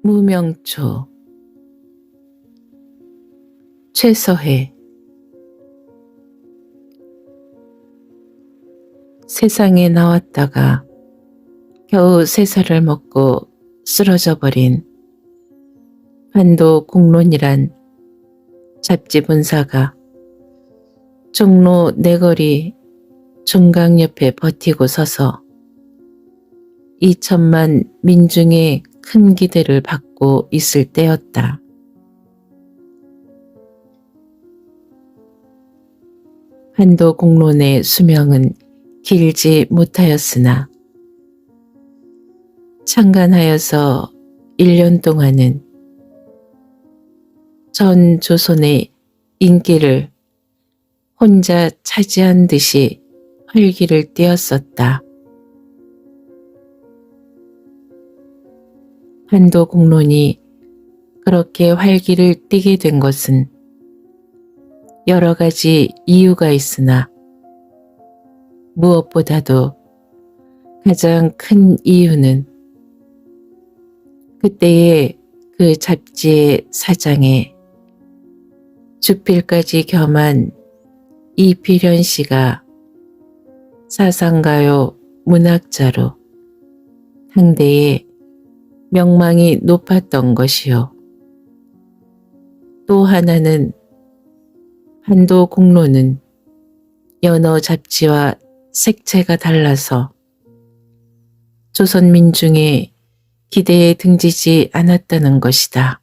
무명초 최서해. 세상에 나왔다가 겨우 3살을 먹고 쓰러져 버린 반도공론이란 잡지 본사가 종로 내거리 종강 옆에 버티고 서서 2천만 민중의 큰 기대를 받고 있을 때였다. 반도공론의 수명은 길지 못하였으나 창간하여서 1년 동안은 전 조선의 인기를 혼자 차지한 듯이 활기를 띠었었다. 반도공론이 그렇게 활기를 띠게 된 것은 여러 가지 이유가 있으나 무엇보다도 가장 큰 이유는 그때의 그 잡지의 사장에 주필까지 겸한 이필현 씨가 사상가요 문학자로 당대에 명망이 높았던 것이요. 또 하나는 반도공론은 여러 잡지와 색채가 달라서 조선 민중의 기대에 등지지 않았다는 것이다.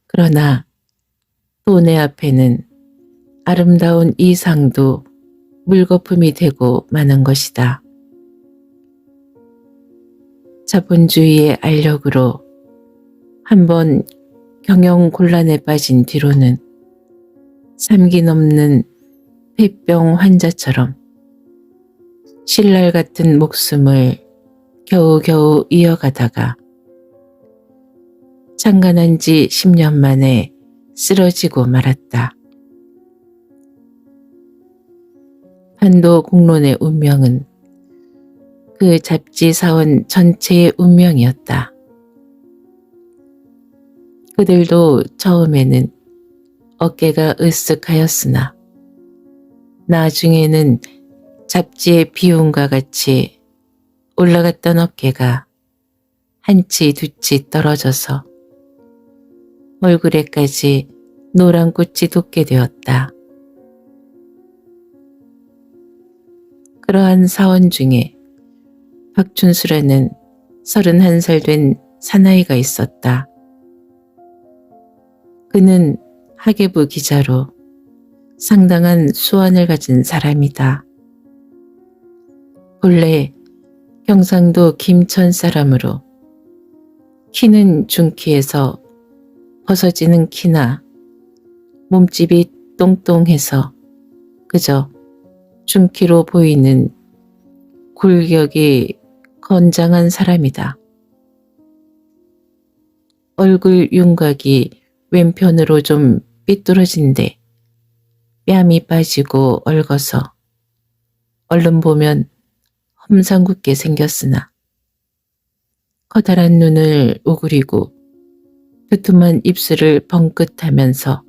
그러나 또 내 앞에는 아름다운 이 상도 물거품이 되고 마는 것이다. 자본주의의 알력으로 한번 경영곤란에 빠진 뒤로는 3기 넘는 폐병 환자처럼 신랄 같은 목숨을 겨우겨우 이어가다가 창간한 지 10년 만에 쓰러지고 말았다. 반도공론의 운명은 그 잡지 사원 전체의 운명이었다. 그들도 처음에는 어깨가 으쓱하였으나 나중에는 잡지의 비움과 같이 올라갔던 어깨가 한치 두치 떨어져서 얼굴에까지 노란 꽃이 돋게 되었다. 그러한 사원 중에 박춘수라는 31살 된 사나이가 있었다. 그는 학예부 기자로 상당한 수완을 가진 사람이다. 본래 경상도 김천 사람으로 키는 중키에서 벗어지는 키나 몸집이 똥똥해서 그저 중키로 보이는 굴격이 건장한 사람이다. 얼굴 윤곽이 왼편으로 좀 삐뚤어진데 뺨이 빠지고 얽어서 얼른 보면 험상궂게 생겼으나 커다란 눈을 우그리고 두툼한 입술을 벙긋하면서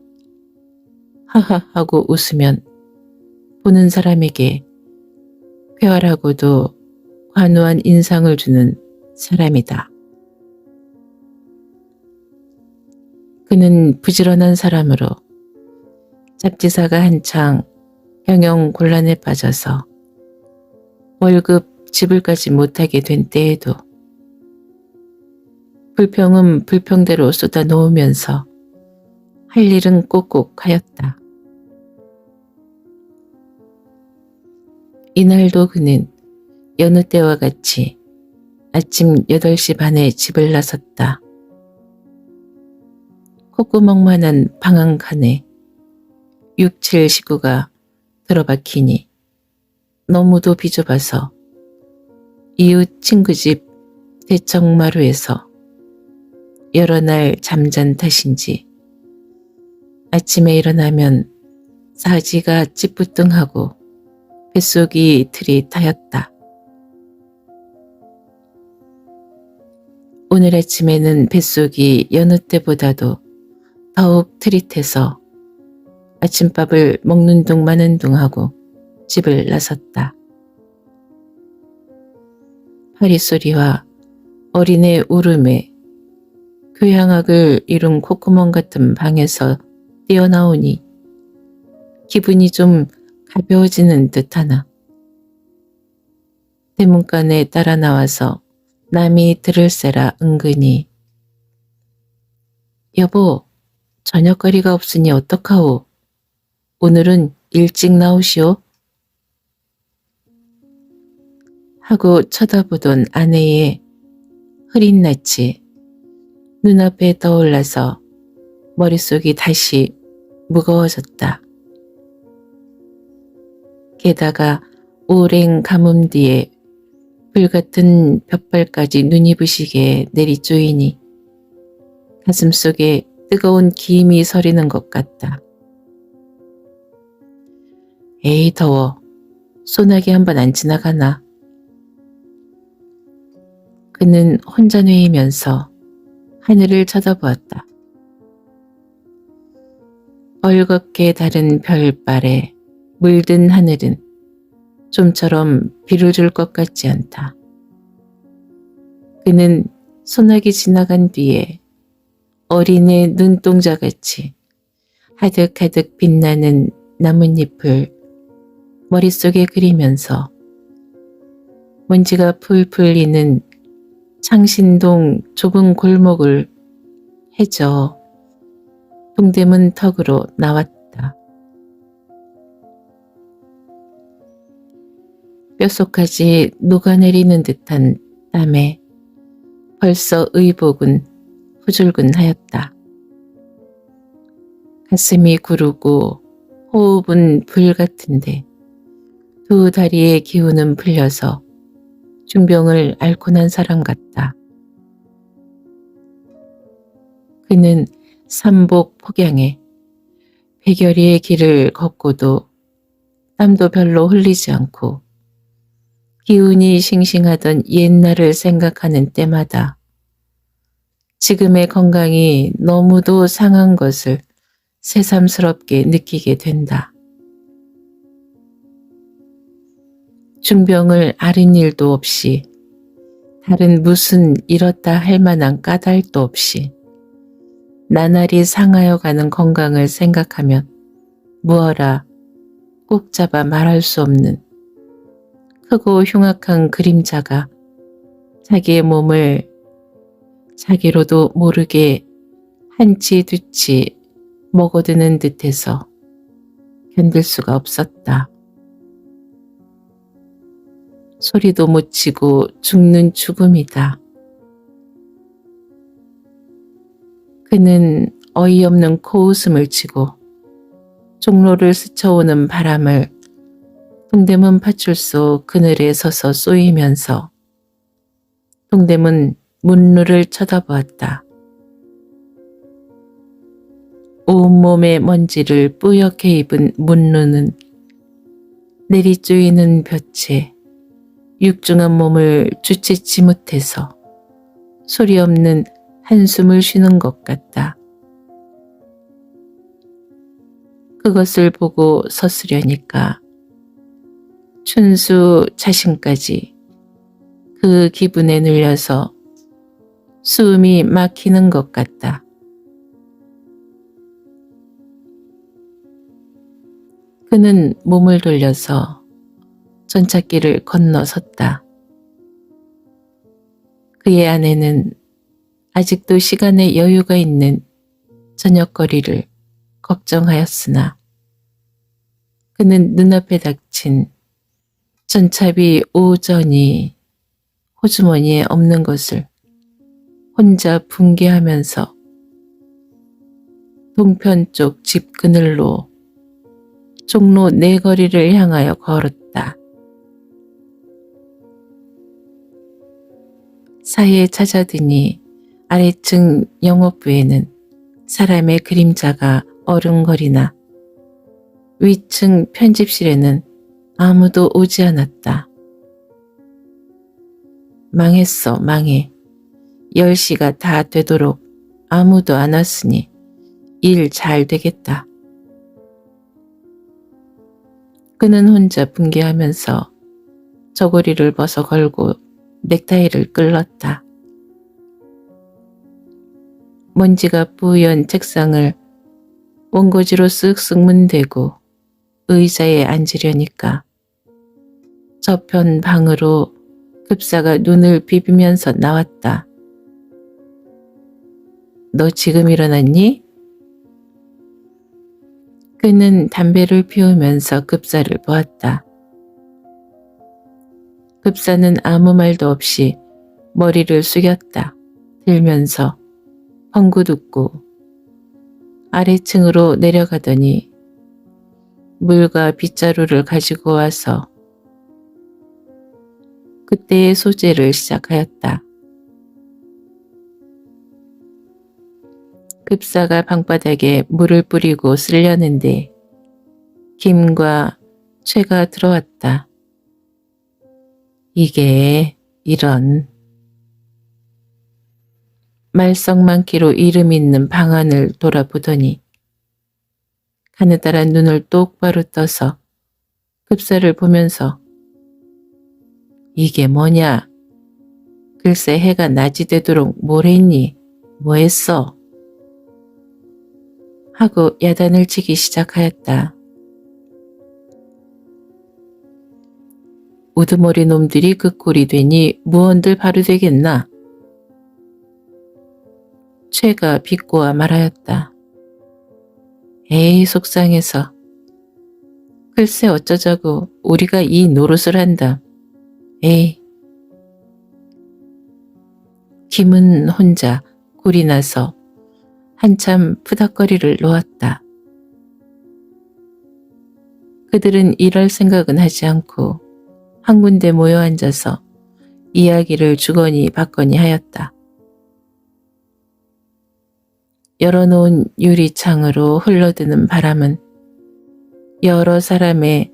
하하하고 웃으면 보는 사람에게 쾌활하고도 관우한 인상을 주는 사람이다. 그는 부지런한 사람으로 잡지사가 한창 경영곤란에 빠져서 월급 지불까지 못하게 된 때에도 불평은 불평대로 쏟아놓으면서 할 일은 꼭꼭 하였다. 이날도 그는 여느 때와 같이 아침 8시 반에 집을 나섰다. 콧구멍만한 방 한 칸에 6, 7 식구가 들어박히니 너무도 비좁아서 이웃 친구 집 대청마루에서 여러 날 잠잔 탓인지 아침에 일어나면 사지가 찌뿌둥하고 뱃속이 이틀이 타였다. 오늘 아침에는 뱃속이 여느 때보다도 더욱 트릿해서 아침밥을 먹는 둥 마는 둥 하고 집을 나섰다. 파리소리와 어린애 울음에 교향악을 이룬 콧구멍 같은 방에서 뛰어나오니 기분이 좀 가벼워지는 듯하나 대문간에 따라 나와서 남이 들을세라 은근히 여보, 저녁거리가 없으니 어떡하오? 오늘은 일찍 나오시오? 하고 쳐다보던 아내의 흐린 낯이 눈앞에 떠올라서 머릿속이 다시 무거워졌다. 게다가 오랜 가뭄 뒤에 불같은 볕발까지 눈이 부시게 내리쪼이니 가슴속에 뜨거운 기임이 서리는 것 같다. 에이 더워. 소나기 한번 안 지나가나. 그는 혼자 누이면서 하늘을 쳐다보았다. 벌겋게 다른 별발에 물든 하늘은 좀처럼 비를 줄 것 같지 않다. 그는 소나기 지나간 뒤에 어린애 눈동자같이 하득하득 빛나는 나뭇잎을 머릿속에 그리면서 먼지가 풀풀 리는 창신동 좁은 골목을 헤져 동대문 턱으로 나왔다. 뼛속까지 녹아내리는 듯한 땀에 벌써 의복은 후줄근하였다. 가슴이 구르고 호흡은 불같은데 두 다리의 기운은 풀려서 중병을 앓고 난 사람 같다. 그는 삼복 폭양에 백여리의 길을 걷고도 땀도 별로 흘리지 않고 기운이 싱싱하던 옛날을 생각하는 때마다 지금의 건강이 너무도 상한 것을 새삼스럽게 느끼게 된다. 중병을 앓은 일도 없이 다른 무슨 이렇다 할 만한 까닭도 없이 나날이 상하여가는 건강을 생각하면 무어라 꼭 잡아 말할 수 없는 크고 흉악한 그림자가 자기의 몸을 자기로도 모르게 한치 두치 먹어드는 듯해서 견딜 수가 없었다. 소리도 못 치고 죽는 죽음이다. 그는 어이없는 코웃음을 치고 종로를 스쳐오는 바람을 동대문 파출소 그늘에 서서 쏘이면서 동대문 문루를 쳐다보았다. 온몸에 먼지를 뿌옇게 입은 문루는 내리쪼이는 볕에 육중한 몸을 주체치 못해서 소리 없는 한숨을 쉬는 것 같다. 그것을 보고 서쓰려니까 춘수 자신까지 그 기분에 눌려서 숨이 막히는 것 같다. 그는 몸을 돌려서 전찻길을 건너섰다. 그의 아내는 아직도 시간에 여유가 있는 저녁거리를 걱정하였으나 그는 눈앞에 닥친 전차비 오전이 호주머니에 없는 것을 혼자 붕괴하면서 동편 쪽 집 그늘로 종로 내거리를 향하여 걸었다. 사이에 찾아드니 아래층 영업부에는 사람의 그림자가 어른거리나 위층 편집실에는 아무도 오지 않았다. 망했어, 망해. 10시가 다 되도록 아무도 안 왔으니 일 잘 되겠다. 그는 혼자 분개하면서 저고리를 벗어 걸고 넥타이를 끌렀다. 먼지가 뿌연 책상을 원고지로 쓱쓱 문대고 의자에 앉으려니까 저편 방으로 급사가 눈을 비비면서 나왔다. 너 지금 일어났니? 그는 담배를 피우면서 급사를 보았다. 급사는 아무 말도 없이 머리를 숙였다. 들면서 펑긋 웃고 아래층으로 내려가더니 물과 빗자루를 가지고 와서 그때의 소재를 시작하였다. 급사가 방바닥에 물을 뿌리고 쓰려는데 김과 최가 들어왔다. 이게 이런. 말썽 많기로 이름 있는 방안을 돌아보더니 가느다란 눈을 똑바로 떠서 급사를 보면서 이게 뭐냐? 글쎄 해가 낮이 되도록 뭘 했니? 뭐 했어? 하고 야단을 치기 시작하였다. 우두머리 놈들이 그 꼴이 되니 무언들 바로 되겠나? 최가 비꼬아 말하였다. 에이 속상해서. 글쎄 어쩌자고 우리가 이 노릇을 한다. 에이. 김은 혼자 굴이 나서 한참 푸닥거리를 놓았다. 그들은 일할 생각은 하지 않고 한 군데 모여 앉아서 이야기를 주거니 받거니 하였다. 열어놓은 유리창으로 흘러드는 바람은 여러 사람의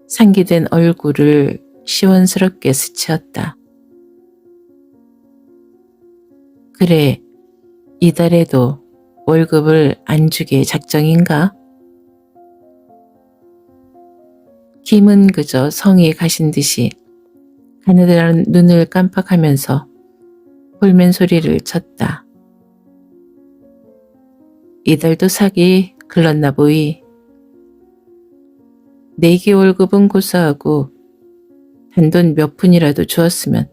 상기된 얼굴을 시원스럽게 스치었다. 그래, 이달에도 월급을 안 주게 작정인가? 김은 그저 성이 가신 듯이 가느다란 눈을 깜빡하면서 볼멘 소리를 쳤다. 이달도 사기 글렀나 보이. 내기 월급은 고사하고 단돈 몇 푼이라도 주었으면.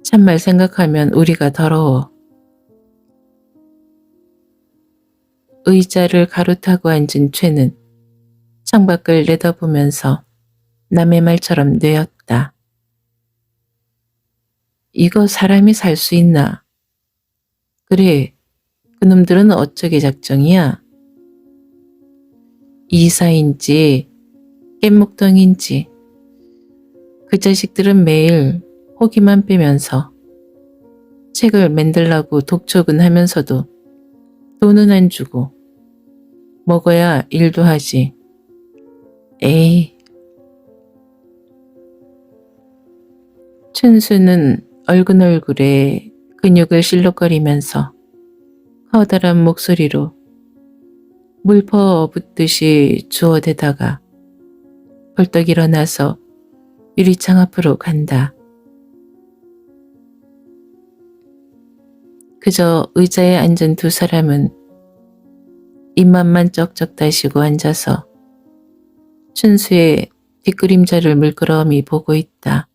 참말 생각하면 우리가 더러워. 의자를 가로타고 앉은 최는 창밖을 내다보면서 남의 말처럼 뇌었다. 이거 사람이 살 수 있나? 그래, 그놈들은 어쩌게 작정이야? 이사인지 깻목덩인지 그 자식들은 매일 호기만 빼면서 책을 만들라고 독촉은 하면서도 돈은 안 주고 먹어야 일도 하지. 에이. 춘수는 얼근 얼굴에 근육을 실룩거리면서 커다란 목소리로 물퍼 붙듯이 주워대다가 벌떡 일어나서 유리창 앞으로 간다. 그저 의자에 앉은 두 사람은 입맛만 쩍쩍 다시고 앉아서 춘수의 뒷그림자를 물끄러미 보고 있다.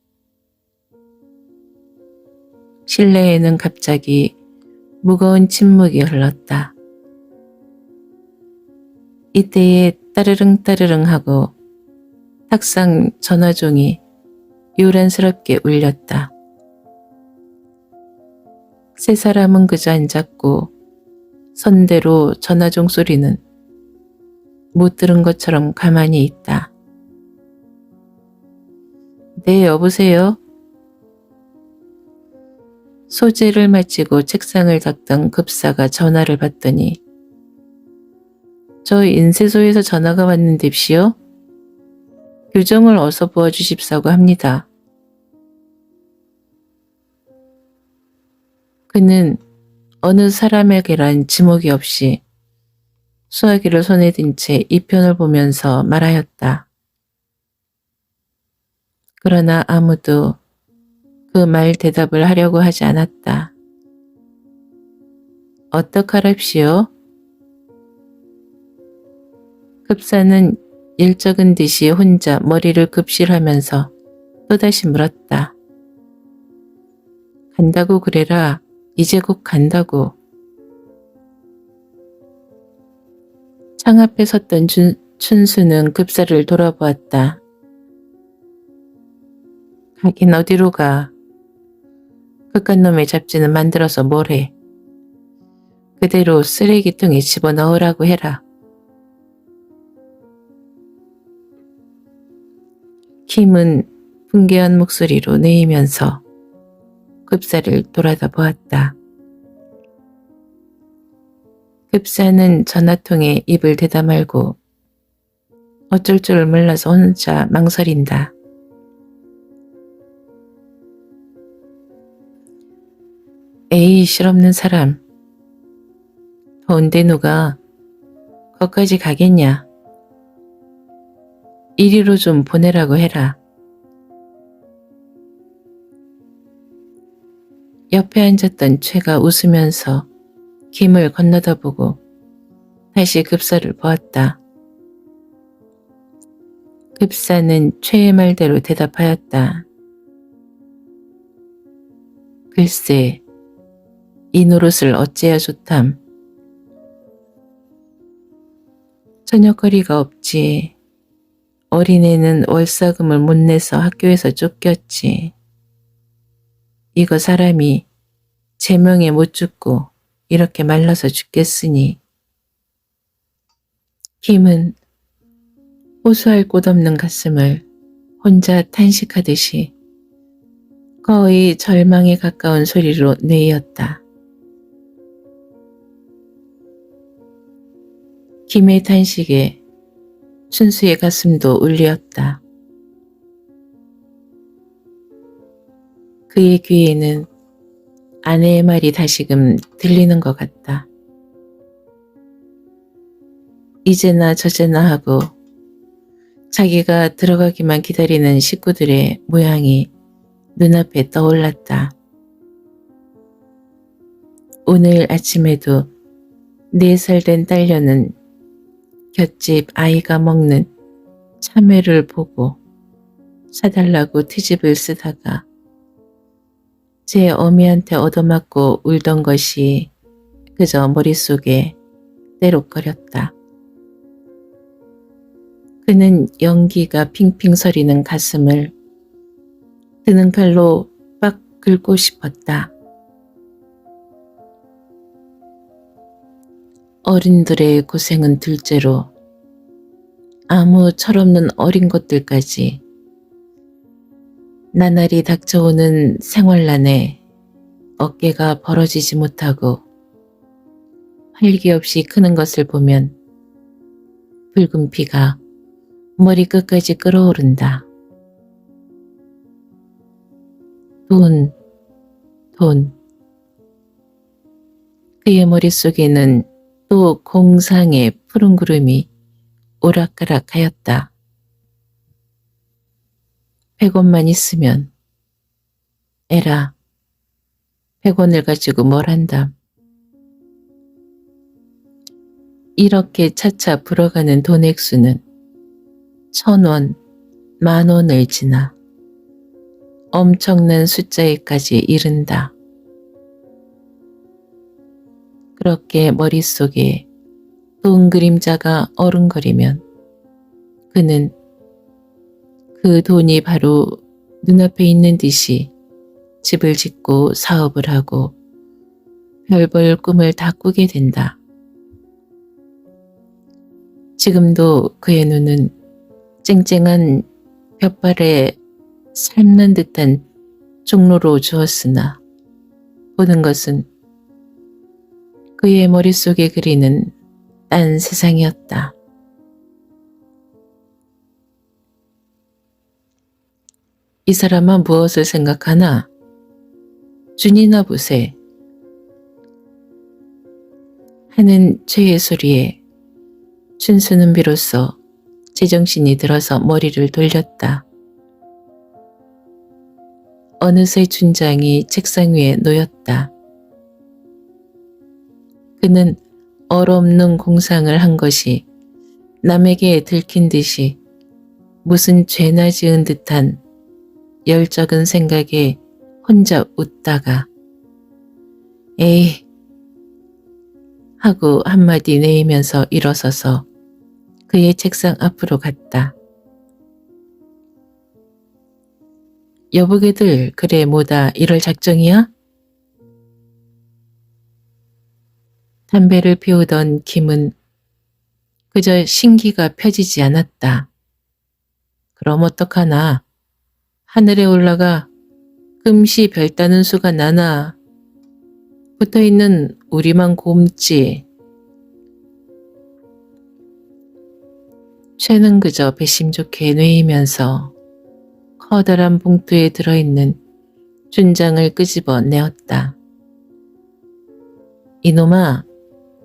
실내에는 갑자기 무거운 침묵이 흘렀다. 이때에 따르릉 따르릉 하고 탁상 전화종이 요란스럽게 울렸다. 세 사람은 그저 앉았고 선대로 전화종 소리는 못 들은 것처럼 가만히 있다. 네, 여보세요? 소재를 마치고 책상을 닦던 급사가 전화를 받더니 저 인쇄소에서 전화가 왔는데시요. 규정을 어서 보아주십사고 합니다. 그는 어느 사람에게란 지목이 없이 수화기를 손에 든 채 이편을 보면서 말하였다. 그러나 아무도 그 말 대답을 하려고 하지 않았다. 어떡하랍시오? 급사는 일적은 듯이 혼자 머리를 급실하면서 또다시 물었다. 간다고 그래라. 이제 곧 간다고. 창 앞에 섰던 춘수는 급사를 돌아보았다. 가긴 어디로 가. 그깟 놈의 잡지는 만들어서 뭘 해. 그대로 쓰레기통에 집어넣으라고 해라. 김은 분개한 목소리로 내이면서 급사를 돌아다 보았다. 급사는 전화통에 입을 대다 말고 어쩔 줄 몰라서 혼자 망설인다. 에이, 실없는 사람. 더운데 누가 거기까지 가겠냐. 이리로 좀 보내라고 해라. 옆에 앉았던 최가 웃으면서 김을 건너다 보고 다시 급사를 보았다. 급사는 최의 말대로 대답하였다. 글쎄, 이 노릇을 어찌해야 좋담. 저녁거리가 없지. 어린애는 월사금을 못 내서 학교에서 쫓겼지. 이거 사람이 제명에 못 죽고 이렇게 말라서 죽겠으니. 김은 호소할 곳 없는 가슴을 혼자 탄식하듯이 거의 절망에 가까운 소리로 내이었다. 김의 탄식에 춘수의 가슴도 울리었다. 그의 귀에는 아내의 말이 다시금 들리는 것 같다. 이제나 저제나 하고 자기가 들어가기만 기다리는 식구들의 모양이 눈앞에 떠올랐다. 오늘 아침에도 4살 된 딸녀는 곁집 아이가 먹는 참외를 보고 사달라고 트집을 쓰다가 제 어미한테 얻어맞고 울던 것이 그저 머릿속에 때록거렸다. 그는 연기가 핑핑 서리는 가슴을 드는 칼로 빡 긁고 싶었다. 어른들의 고생은 둘째로 아무 철없는 어린 것들까지 나날이 닥쳐오는 생활난에 어깨가 벌어지지 못하고 활기 없이 크는 것을 보면 붉은 피가 머리 끝까지 끓어오른다. 돈. 그의 머릿속에는 또 공상의 푸른 구름이 오락가락하였다. 100원만 있으면. 에라, 100원을 가지고 뭘 한담. 이렇게 차차 불어가는 돈 액수는 1000원, 10,000원을 지나 엄청난 숫자에까지 이른다. 그렇게 머릿속에 돈 그림자가 어른거리면 그는 그 돈이 바로 눈앞에 있는 듯이 집을 짓고 사업을 하고 별별 꿈을 다 꾸게 된다. 지금도 그의 눈은 쨍쨍한 볕발에 삶는 듯한 종로로 주었으나 보는 것은 그의 머릿속에 그리는 딴 세상이었다. 이 사람은 무엇을 생각하나? 준이나 보세. 하는 최의 소리에 춘수는 비로소 제정신이 들어서 머리를 돌렸다. 어느새 춘장이 책상 위에 놓였다. 그는 얼없는 공상을 한 것이 남에게 들킨 듯이 무슨 죄나 지은 듯한 열적은 생각에 혼자 웃다가 에이 하고 한마디 내이면서 일어서서 그의 책상 앞으로 갔다. 여보게들 그래 뭐다 이럴 작정이야? 담배를 피우던 김은 그저 신기가 펴지지 않았다. 그럼 어떡하나. 하늘에 올라가 금시 별 따는 수가 나나. 붙어있는 우리만 곰지. 쇠는 그저 배심 좋게 뇌이면서 커다란 봉투에 들어있는 춘장을 끄집어 내었다. 이놈아,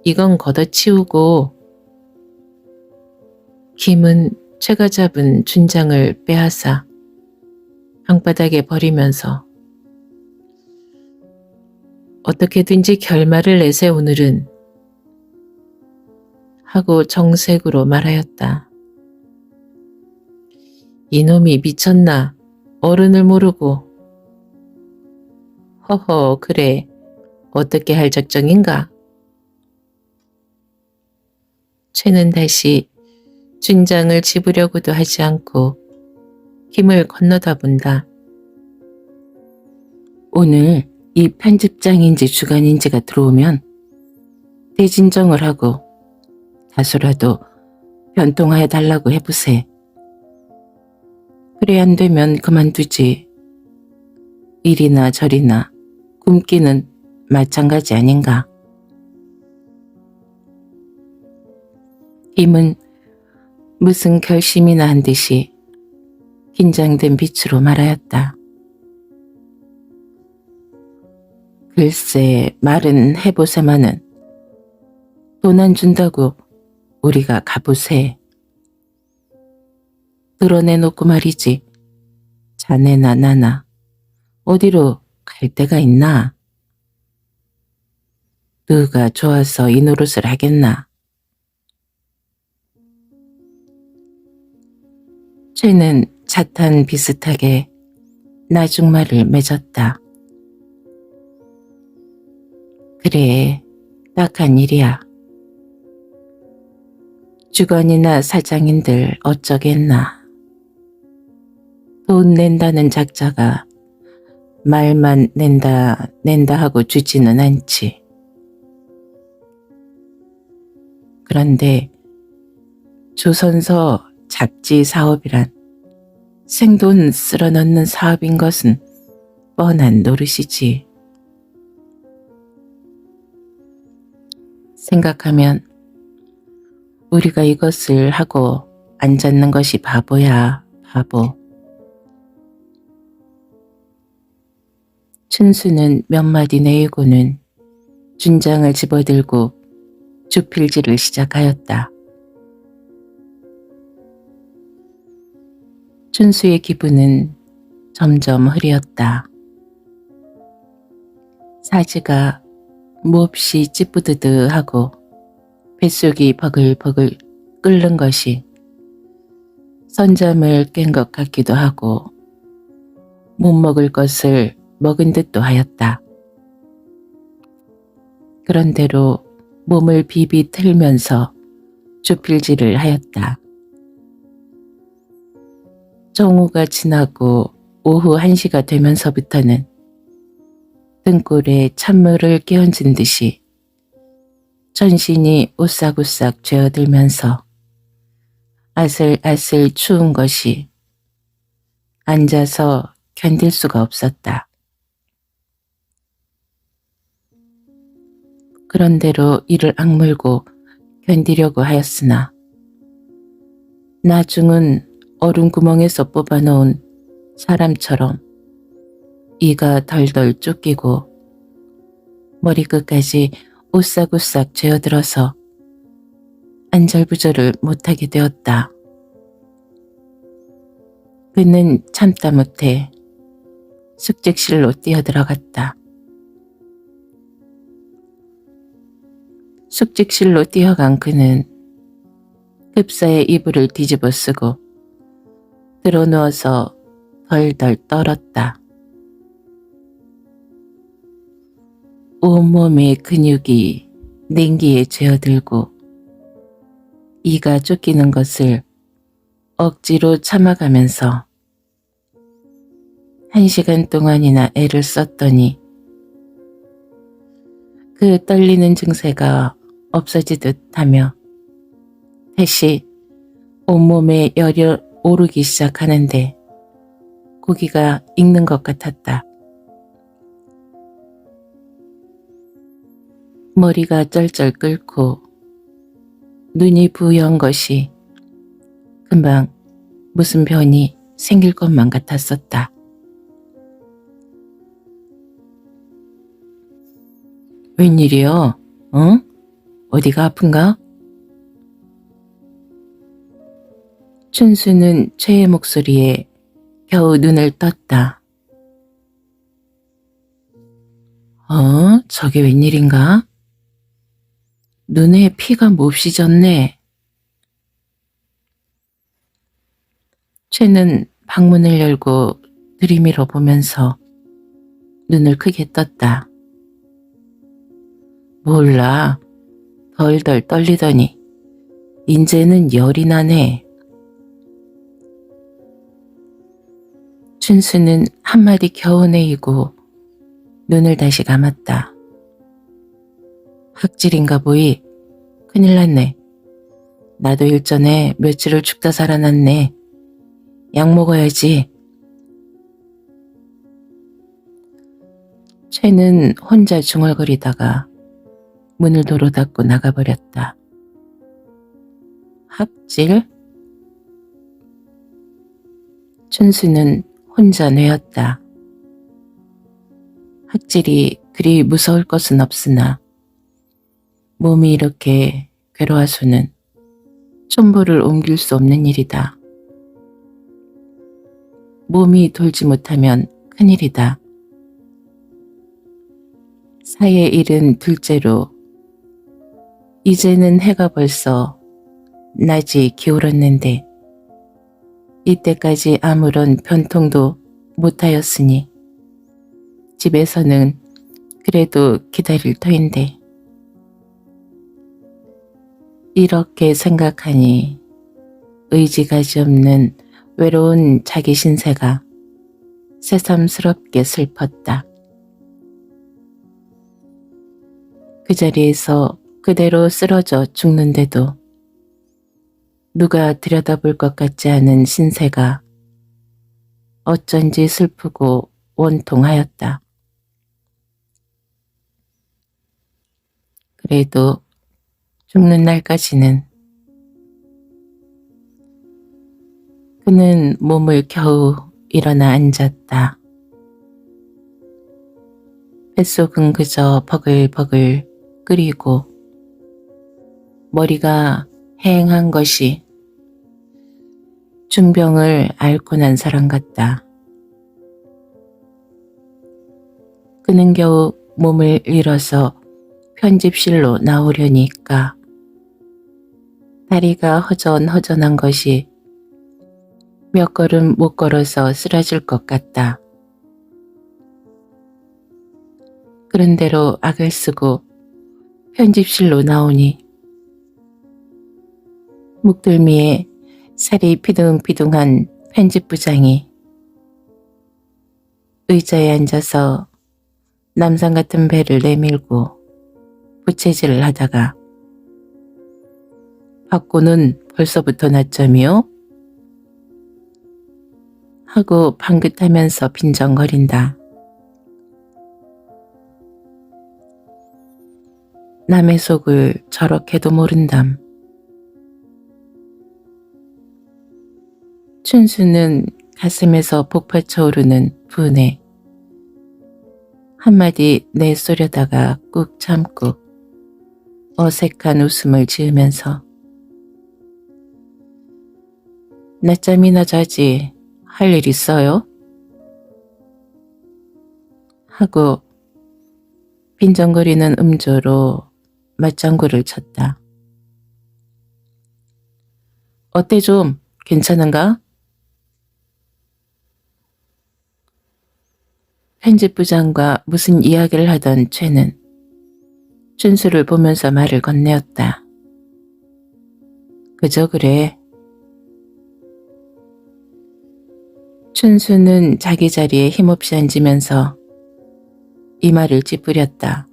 이건 걷어치우고. 김은 채가 잡은 춘장을 빼앗아 방바닥에 버리면서 어떻게든지 결말을 내세 오늘은 하고 정색으로 말하였다. 이놈이 미쳤나 어른을 모르고. 허허 그래 어떻게 할 작정인가. 채는 다시 춘장을 집으려고도 하지 않고 김을 건너다 본다. 오늘 이 편집장인지 주간인지가 들어오면 대진정을 하고 다소라도 변통하여 달라고 해보세. 그래 안 되면 그만두지. 이리나 저리나 굶기는 마찬가지 아닌가. 김은 무슨 결심이나 한 듯이 긴장된 빛으로 말하였다. 글쎄 말은 해보세마는 돈 안 준다고 우리가 가보세. 드러내놓고 말이지. 자네나 나나 어디로 갈 데가 있나. 누가 좋아서 이 노릇을 하겠나. 채는 자탄 비슷하게 나중말을 맺었다. 그래, 딱한 일이야. 주관이나 사장인들 어쩌겠나. 돈 낸다는 작자가 말만 낸다 하고 주지는 않지. 그런데 조선서 잡지 사업이란 생돈 쓸어넣는 사업인 것은 뻔한 노릇이지. 생각하면 우리가 이것을 하고 앉았는 것이 바보야, 바보. 춘수는 몇 마디 내이고는 춘장을 집어들고 주필지를 시작하였다. 춘수의 기분은 점점 흐렸다. 사지가 몹시 찌뿌드드하고 뱃속이 버글버글 끓는 것이 선잠을 깬 것 같기도 하고 못 먹을 것을 먹은 듯도 하였다. 그런대로 몸을 비비 틀면서 주필지를 하였다. 정오가 지나고 오후 1시가 되면서부터는 등골에 찬물을 끼얹은 듯이 전신이 오싹오싹 죄어들면서 아슬아슬 추운 것이 앉아서 견딜 수가 없었다. 그런대로 이를 악물고 견디려고 하였으나 나중은 얼음구멍에서 뽑아놓은 사람처럼 이가 덜덜 쫓기고 머리끝까지 오싹오싹 죄어들어서 안절부절을 못하게 되었다. 그는 참다 못해 숙직실로 뛰어들어갔다. 숙직실로 뛰어간 그는 급사에 이불을 뒤집어 쓰고 드러누워서 덜덜 떨었다. 온몸의 근육이 냉기에 죄어들고 이가 쫓기는 것을 억지로 참아가면서 1시간 동안이나 애를 썼더니 그 떨리는 증세가 없어지듯 하며 다시 온몸에 열이 오르기 시작하는데 고기가 익는 것 같았다. 머리가 쩔쩔 끓고 눈이 부연 것이 금방 무슨 변이 생길 것만 같았었다. 웬일이여? 응? 어디가 아픈가? 춘수는 최의 목소리에 겨우 눈을 떴다. 저게 웬일인가? 눈에 피가 몹시 졌네. 최는 방문을 열고 들이밀어 보면서 눈을 크게 떴다. 몰라. 덜덜 떨리더니 인제는 열이 나네. 춘수는 한마디 겨우 내이고 눈을 다시 감았다. 학질인가 보이. 큰일 났네. 나도 일전에 며칠을 죽다 살아났네. 약 먹어야지. 최는 혼자 중얼거리다가 문을 도로 닫고 나가버렸다. 학질? 춘수는 혼자 뇌었다. 학질이 그리 무서울 것은 없으나 몸이 이렇게 괴로워서는 촌부를 옮길 수 없는 일이다. 몸이 돌지 못하면 큰일이다. 사의 일은 둘째로 이제는 해가 벌써 낮이 기울었는데 이때까지 아무런 변통도 못하였으니 집에서는 그래도 기다릴 터인데 이렇게 생각하니 의지가지 없는 외로운 자기 신세가 새삼스럽게 슬펐다. 그 자리에서 그대로 쓰러져 죽는데도 누가 들여다볼 것 같지 않은 신세가 어쩐지 슬프고 원통하였다. 그래도 죽는 날까지는 그는 몸을 겨우 일어나 앉았다. 뱃속은 그저 버글버글 끓이고 머리가 해행한 것이 중병을 앓고 난 사람 같다. 그는 겨우 몸을 일어서 편집실로 나오려니까 다리가 허전허전한 것이 몇 걸음 못 걸어서 쓰러질 것 같다. 그런대로 악을 쓰고 편집실로 나오니 목덜미에 살이 피둥피둥한 편집부장이 의자에 앉아서 남산 같은 배를 내밀고 부채질을 하다가 박고는 벌써부터 낮점이요? 하고 방긋하면서 빈정거린다. 남의 속을 저렇게도 모른담. 춘수는 가슴에서 복받쳐 오르는 분에 한마디 내쏘려다가 꾹 참고 어색한 웃음을 지으면서 낮잠이나 자지 할 일 있어요? 하고 빈정거리는 음조로 맞장구를 쳤다. 어때 좀 괜찮은가? 편집부장과 무슨 이야기를 하던 최는 춘수를 보면서 말을 건네었다. 그저 그래. 춘수는 자기 자리에 힘없이 앉으면서 이마를 찌푸렸다.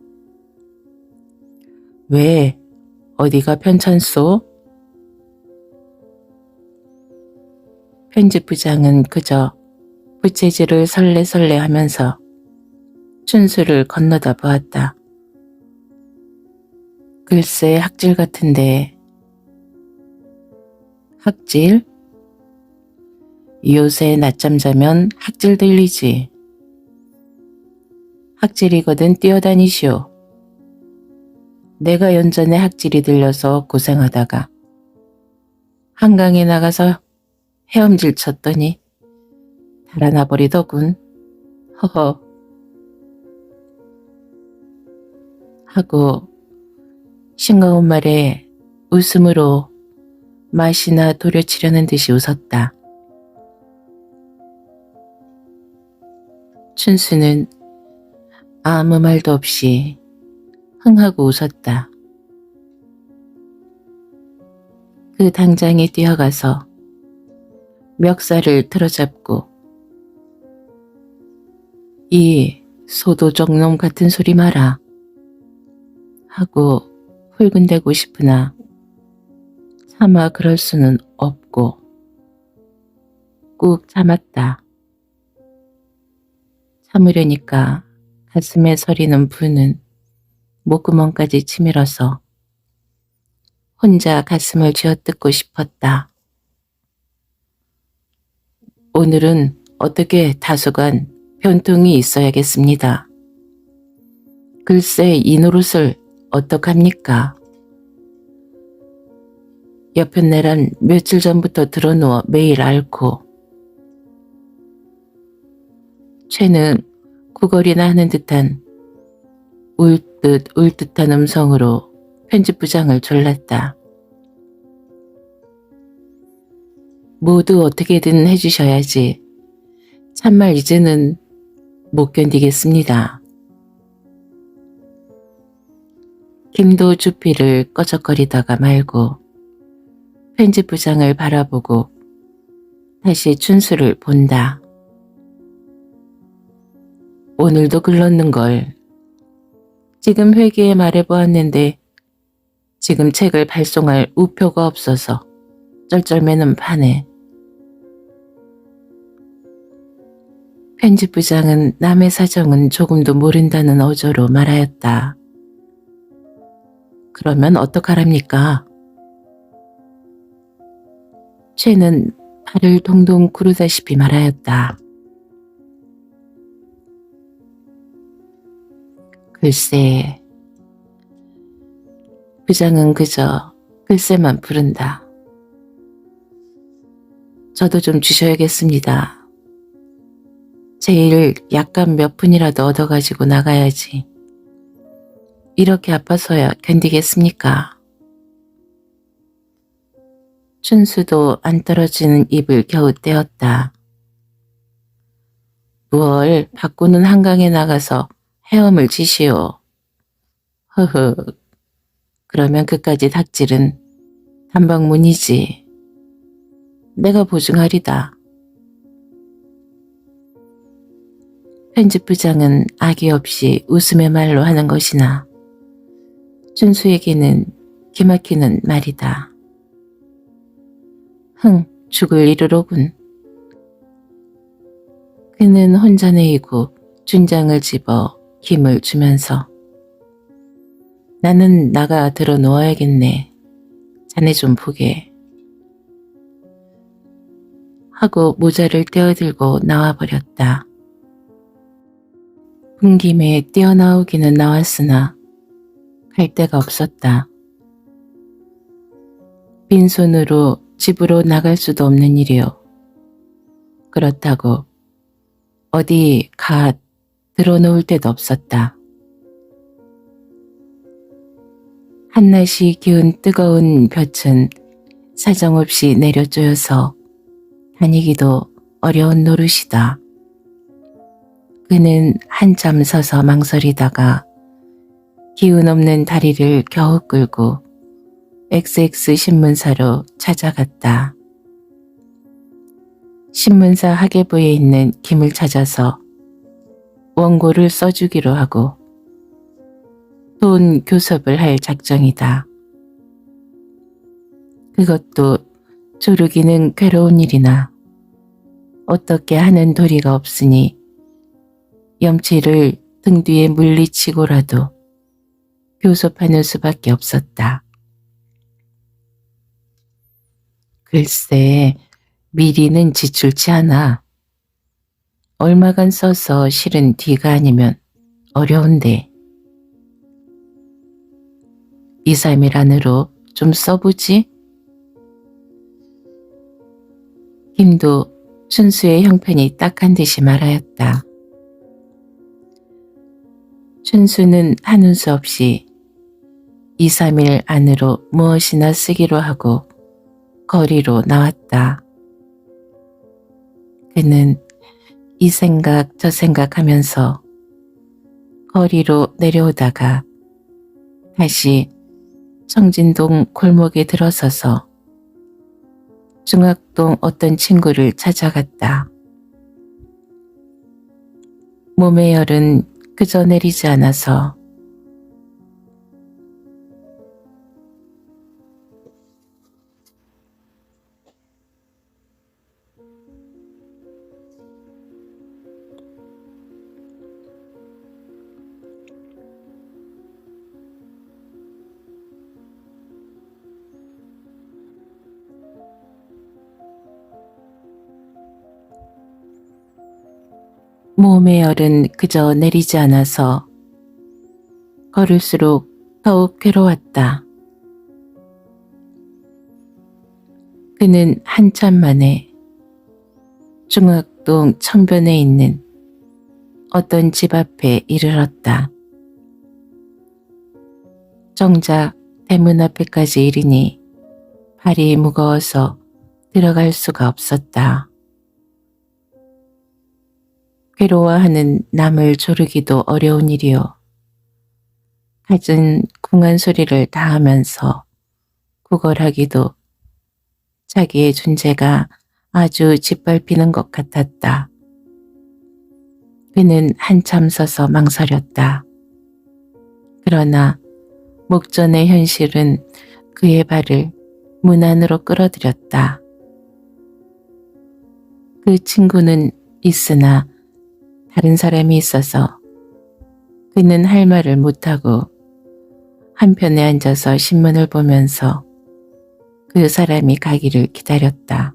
왜? 어디가 편찮소? 편집부장은 그저 부채질을 설레설레 하면서 춘수를 건너다 보았다. 글쎄 학질 같은데. 학질? 요새 낮잠 자면 학질 들리지. 학질이거든 뛰어다니시오. 내가 연전에 학질이 들려서 고생하다가 한강에 나가서 헤엄질 쳤더니 달아나 버리더군. 허허. 하고 싱거운 말에 웃음으로 맛이나 도려치려는 듯이 웃었다. 춘수는 아무 말도 없이 흥하고 웃었다. 그 당장에 뛰어가서 멱살을 틀어잡고 이 소도적 놈 같은 소리 마라 하고 훌근대고 싶으나 차마 그럴 수는 없고 꾹 참았다. 참으려니까 가슴에 서리는 분은 목구멍까지 치밀어서 혼자 가슴을 쥐어뜯고 싶었다. 오늘은 어떻게 다소간 변통이 있어야겠습니다. 글쎄 이 노릇을 어떡합니까? 여편네란 며칠 전부터 들어누워 매일 앓고 최는 구걸이나 하는 듯한 울듯한 음성으로 편집부장을 졸랐다. 모두 어떻게든 해주셔야지. 참말 이제는 못 견디겠습니다. 김도 주피를 꺼적거리다가 말고 편집부장을 바라보고 다시 춘수를 본다. 오늘도 글렀는걸. 지금 회계에 말해보았는데 지금 책을 발송할 우표가 없어서 쩔쩔매는 판에. 편집부장은 남의 사정은 조금도 모른다는 어조로 말하였다. 그러면 어떡하랍니까? 최는 발을 동동 구르다시피 말하였다. 글쎄. 부장은 그저 글쎄만 부른다. 저도 좀 주셔야겠습니다. 제일 약간 몇 푼이라도 얻어가지고 나가야지. 이렇게 아파서야 견디겠습니까? 춘수도 안 떨어지는 입을 겨우 떼었다. 무얼 바꾸는 한강에 나가서 헤엄을 치시오. 허허. 그러면 그까지 닥질은 단방문이지. 내가 보증하리다. 편집부장은 악의 없이 웃음의 말로 하는 것이나 춘수에게는 기막히는 말이다. 죽을 이르로군. 그는 혼자 내이고 준장을 집어 힘을 주면서 나는 나가 들어 누워야겠네. 자네 좀 보게. 하고 모자를 떼어들고 나와버렸다. 분 김에 뛰어나오기는 나왔으나 갈 데가 없었다. 빈손으로 집으로 나갈 수도 없는 일이요. 그렇다고 어디 가 들어놓을 데도 없었다. 한낮이 기운 뜨거운 볕은 사정없이 내려쪼여서 다니기도 어려운 노릇이다. 그는 한참 서서 망설이다가 기운 없는 다리를 겨우 끌고 XX 신문사로 찾아갔다. 신문사 하계부에 있는 김을 찾아서 원고를 써주기로 하고 돈 교섭을 할 작정이다. 그것도 조르기는 괴로운 일이나 어떻게 하는 도리가 없으니 염치를 등 뒤에 물리치고라도 교섭하는 수밖에 없었다. 글쎄, 미리는 지출치 않아. 얼마간 써서 실은 뒤가 아니면 어려운데. 2, 3일 안으로 좀 써보지? 김도 춘수의 형편이 딱한 듯이 말하였다. 춘수는 하는 수 없이 2, 3일 안으로 무엇이나 쓰기로 하고 거리로 나왔다. 그는 이 생각 저 생각하면서 거리로 내려오다가 다시 청진동 골목에 들어서서 중학동 어떤 친구를 찾아갔다. 몸의 열은 그저 내리지 않아서 몸의 열은 그저 내리지 않아서 걸을수록 더욱 괴로웠다. 그는 한참 만에 중학동 청변에 있는 어떤 집 앞에 이르렀다. 정작 대문 앞에까지 이르니 발이 무거워서 들어갈 수가 없었다. 괴로워하는 남을 조르기도 어려운 일이요. 갖은 궁한 소리를 다하면서 구걸하기도 자기의 존재가 아주 짓밟히는 것 같았다. 그는 한참 서서 망설였다. 그러나 목전의 현실은 그의 발을 문 안으로 끌어들였다. 그 친구는 있으나 다른 사람이 있어서 그는 할 말을 못하고 한편에 앉아서 신문을 보면서 그 사람이 가기를 기다렸다.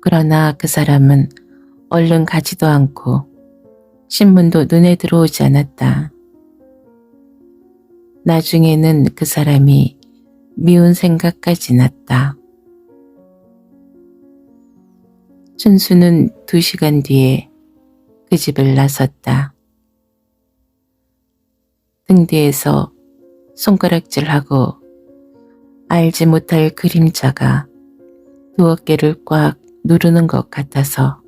그러나 그 사람은 얼른 가지도 않고 신문도 눈에 들어오지 않았다. 나중에는 그 사람이 미운 생각까지 났다. 춘수는 2시간 뒤에 그 집을 나섰다. 등 뒤에서 손가락질하고 알지 못할 그림자가 두 어깨를 꽉 누르는 것 같아서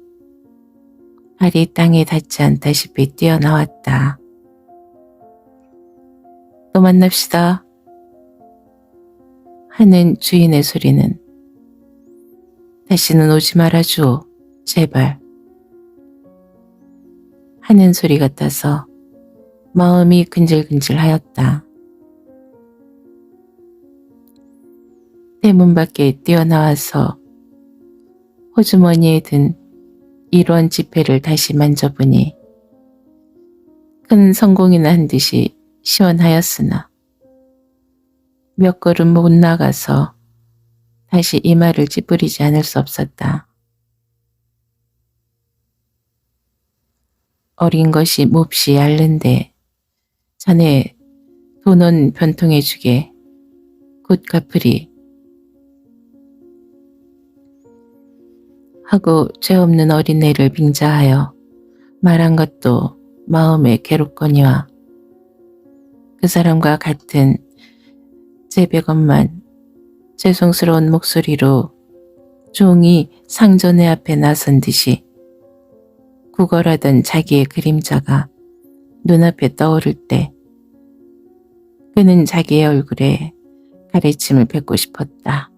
발이 땅에 닿지 않다시피 뛰어나왔다. 또 만납시다 하는 주인의 소리는 다시는 오지 말아줘, 제발 하는 소리 같아서 마음이 근질근질하였다. 대문 밖에 뛰어나와서 호주머니에 든 1원 지폐를 다시 만져보니 큰 성공이나 한 듯이 시원하였으나 몇 걸음 못 나가서 다시 이마를 찌푸리지 않을 수 없었다. 어린 것이 몹시 앓는데 자네 돈은 변통해주게 곧 갚으리 하고 죄 없는 어린애를 빙자하여 말한 것도 마음에 괴롭거니와 그 사람과 같은 제백엄만 죄송스러운 목소리로 종이 상전의 앞에 나선 듯이 구걸하던 자기의 그림자가 눈앞에 떠오를 때 그는 자기의 얼굴에 가래침을 뱉고 싶었다.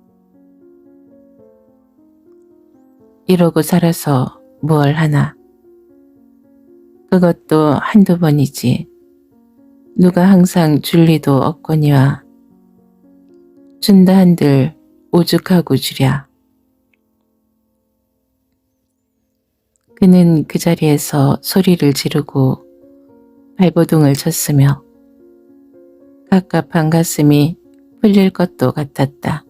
이러고 살아서 무얼 하나. 그것도 한두 번이지. 누가 항상 줄 리도 없거니와 준다 한들 오죽하고 주랴. 그는 그 자리에서 소리를 지르고 발버둥을 쳤으며 갑갑한 가슴이 풀릴 것도 같았다.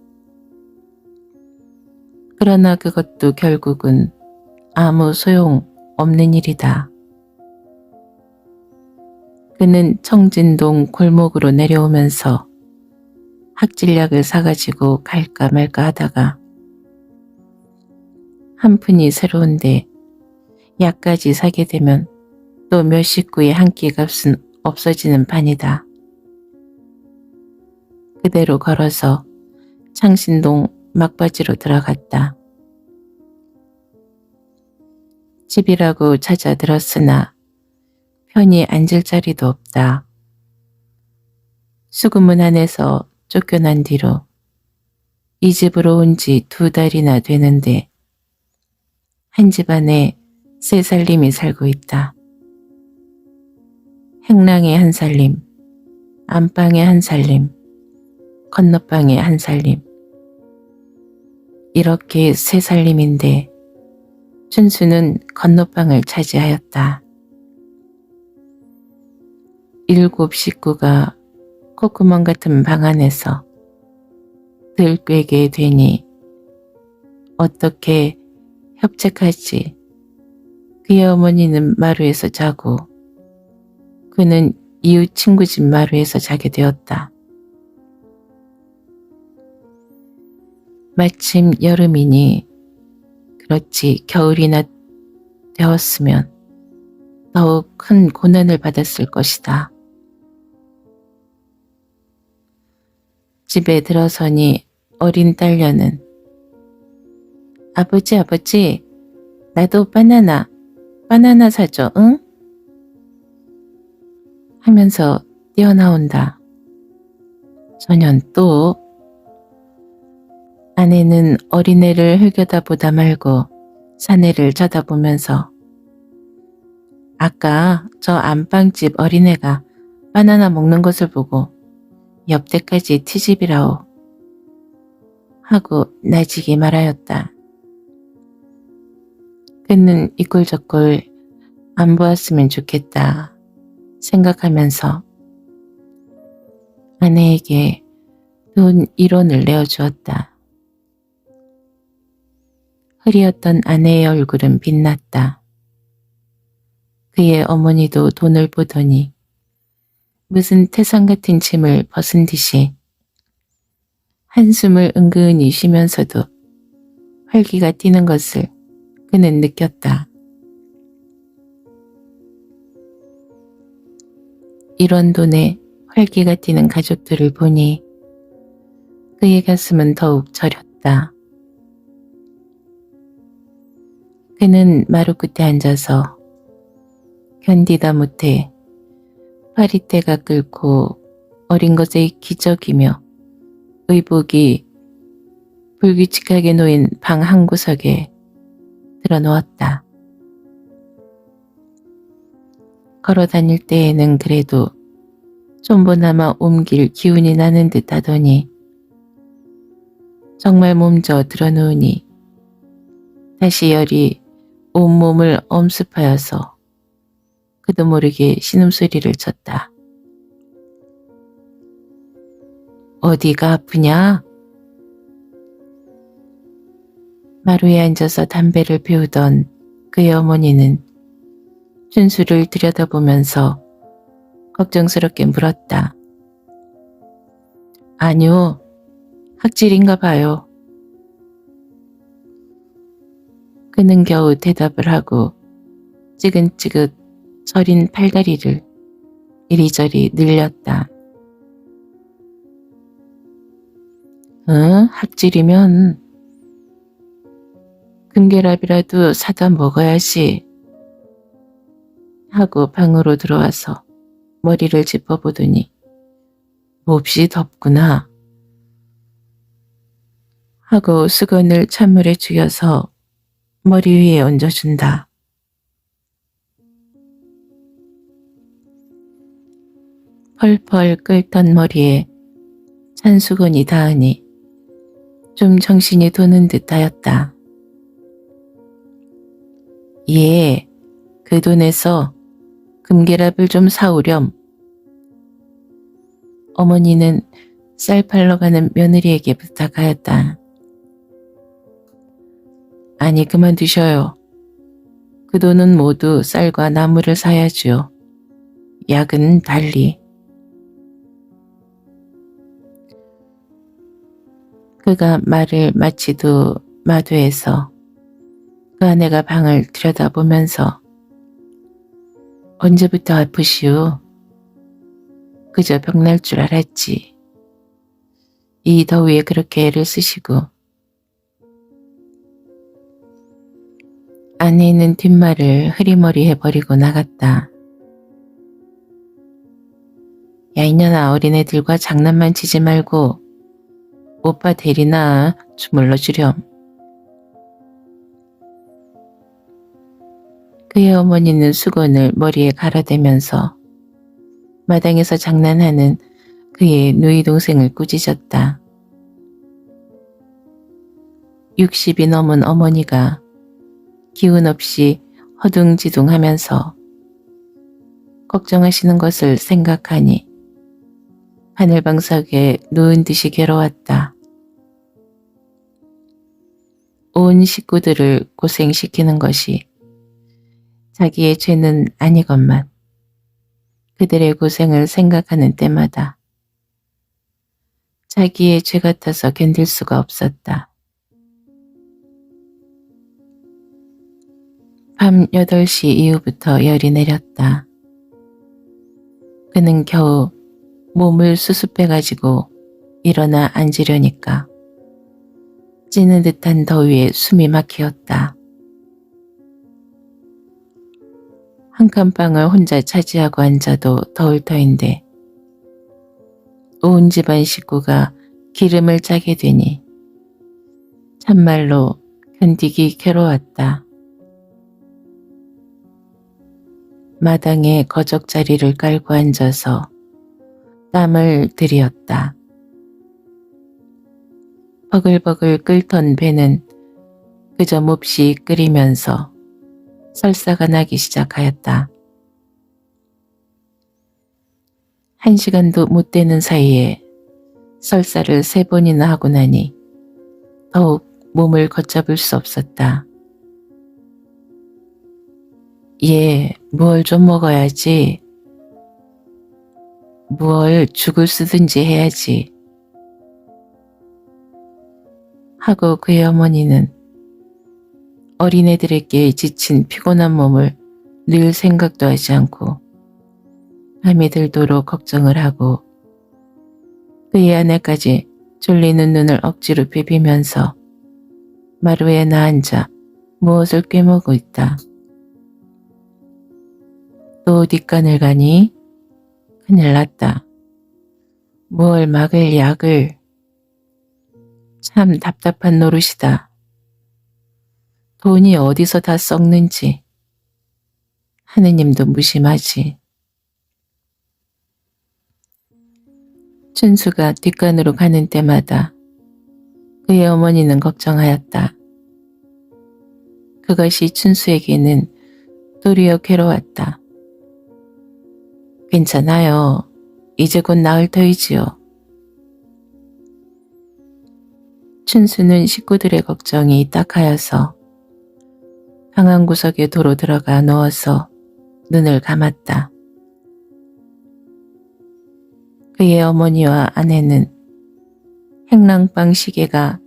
그러나 그것도 결국은 아무 소용 없는 일이다. 그는 청진동 골목으로 내려오면서 학질약을 사가지고 갈까 말까 하다가 한 푼이 새로운데 약까지 사게 되면 또 몇 식구의 한 끼 값은 없어지는 판이다. 그대로 걸어서 창신동 막바지로 들어갔다. 집이라고 찾아 들었으나 편히 앉을 자리도 없다. 수구문 안에서 쫓겨난 뒤로 이 집으로 온 지 2달이나 되는데 한 집 안에 3살림이 살고 있다. 행랑에 한 살림, 안방에 한 살림, 건너방에 한 살림. 이렇게 3살림인데 춘수는 건너방을 차지하였다. 7 식구가 콧구멍 같은 방 안에서 들꿰게 되니 어떻게 협책하지. 그의 어머니는 마루에서 자고 그는 이웃 친구 집 마루에서 자게 되었다. 마침 여름이니 그렇지 겨울이나 되었으면 더욱 큰 고난을 받았을 것이다. 집에 들어서니 어린 딸녀는 아버지 나도 바나나 사줘 응? 하면서 뛰어나온다. 저년 또 아내는 어린애를 흘겨다보다 말고 사내를 쳐다보면서 아까 저 안방집 어린애가 바나나 먹는 것을 보고 옆대까지 트집이라오 하고 나지기 말하였다. 그는 이꼴저꼴 안 보았으면 좋겠다 생각하면서 아내에게 돈 1원을 내어주었다. 흐리었던 아내의 얼굴은 빛났다. 그의 어머니도 돈을 보더니 무슨 태산 같은 짐을 벗은 듯이 한숨을 은근히 쉬면서도 활기가 뛰는 것을 그는 느꼈다. 이런 돈에 활기가 뛰는 가족들을 보니 그의 가슴은 더욱 저렸다. 그는 마루 끝에 앉아서 견디다 못해 파리떼가 끓고 어린 것에 기적이며 의복이 불규칙하게 놓인 방 한 구석에 들어놓았다. 걸어 다닐 때에는 그래도 좀보나마 옮길 기운이 나는 듯 하더니 정말 몸져 들어누우니 다시 열이 온몸을 엄습하여서 그도 모르게 신음소리를 쳤다. 어디가 아프냐? 마루에 앉아서 담배를 피우던 그의 어머니는 춘수를 들여다보면서 걱정스럽게 물었다. 아뇨, 학질인가 봐요. 그는 겨우 대답을 하고 찌긋찌긋 저린 팔다리를 이리저리 늘렸다. 응? 학질이면 금계랍이라도 사다 먹어야지 하고 방으로 들어와서 머리를 짚어보더니 몹시 덥구나 하고 수건을 찬물에 죽여서 머리 위에 얹어준다. 펄펄 끓던 머리에 찬 수건이 닿으니 좀 정신이 도는 듯하였다. 예, 그 돈에서 금계랍을 좀 사오렴. 어머니는 쌀 팔러 가는 며느리에게 부탁하였다. 아니 그만두셔요. 그 돈은 모두 쌀과 나물을 사야지요. 약은 달리. 그가 말을 마치도 마도에서 그 아내가 방을 들여다보면서 언제부터 아프시오? 그저 병날 줄 알았지. 이 더위에 그렇게 애를 쓰시고. 아내는 뒷말을 흐리머리 해버리고 나갔다. 야 이년아 어린애들과 장난만 치지 말고 오빠 대리나 주물러 주렴. 그의 어머니는 수건을 머리에 갈아대면서 마당에서 장난하는 그의 누이 동생을 꾸짖었다. 60이 넘은 어머니가 기운 없이 허둥지둥하면서 걱정하시는 것을 생각하니 하늘방석에 누운 듯이 괴로웠다. 온 식구들을 고생시키는 것이 자기의 죄는 아니건만 그들의 고생을 생각하는 때마다 자기의 죄 같아서 견딜 수가 없었다. 밤 8시 이후부터 열이 내렸다. 그는 겨우 몸을 수습해가지고 일어나 앉으려니까 찌는 듯한 더위에 숨이 막히었다. 한 칸방을 혼자 차지하고 앉아도 더울 터인데 온 집안 식구가 기름을 짜게 되니 참말로 견디기 괴로웠다. 마당에 거적자리를 깔고 앉아서 땀을 들이었다. 버글버글 끓던 배는 그저 몹시 끓이면서 설사가 나기 시작하였다. 1시간도 못 되는 사이에 설사를 3번이나 하고 나니 더욱 몸을 걷잡을 수 없었다. 예, 무얼 좀 먹어야지. 무얼 죽을 쓰든지 해야지. 하고 그의 어머니는 어린애들에게 지친 피곤한 몸을 늘 생각도 하지 않고 밤이 들도록 걱정을 하고 그의 아내까지 졸리는 눈을 억지로 비비면서 마루에 나앉아 무엇을 꿰매고 있다. 또 뒷간을 가니? 큰일 났다. 무얼 막을 약을. 참 답답한 노릇이다. 돈이 어디서 다 썩는지 하느님도 무심하지. 춘수가 뒷간으로 가는 때마다 그의 어머니는 걱정하였다. 그것이 춘수에게는 도리어 괴로웠다. 괜찮아요. 이제 곧 나을 터이지요. 춘수는 식구들의 걱정이 딱하여서 방 한 구석에 도로 들어가 누워서 눈을 감았다. 그의 어머니와 아내는 행랑방 시계가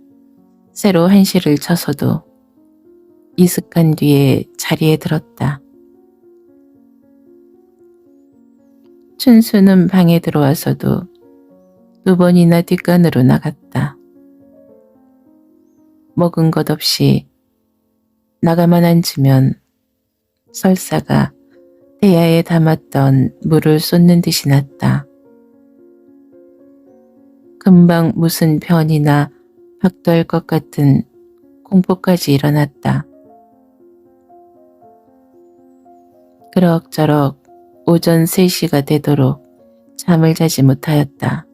새로 1시를 쳐서도 이슥한 뒤에 자리에 들었다. 춘수는 방에 들어와서도 2번이나 뒷간으로 나갔다. 먹은 것 없이 나가만 앉으면 설사가 대야에 담았던 물을 쏟는 듯이 났다. 금방 무슨 변이나 박도할 것 같은 공포까지 일어났다. 그럭저럭 오전 3시가 되도록 잠을 자지 못하였다.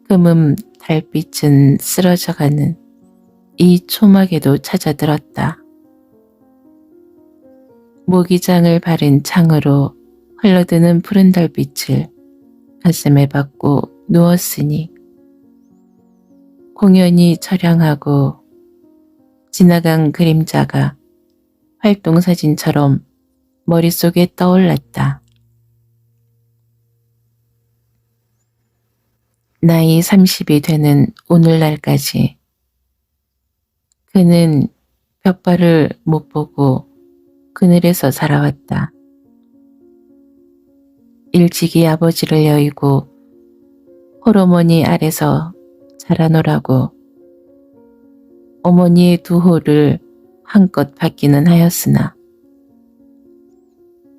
금음 달빛은 쓰러져가는 이 초막에도 찾아들었다. 모기장을 바른 창으로 흘러드는 푸른 달빛을 가슴에 받고 누웠으니 공연히 처량하고 지나간 그림자가 활동사진처럼 머릿속에 떠올랐다. 나이 30이 되는 오늘날까지 그는 볕발을 못 보고 그늘에서 살아왔다. 일찍이 아버지를 여의고 홀어머니 아래서 자라노라고 어머니의 2호를 한껏 받기는 하였으나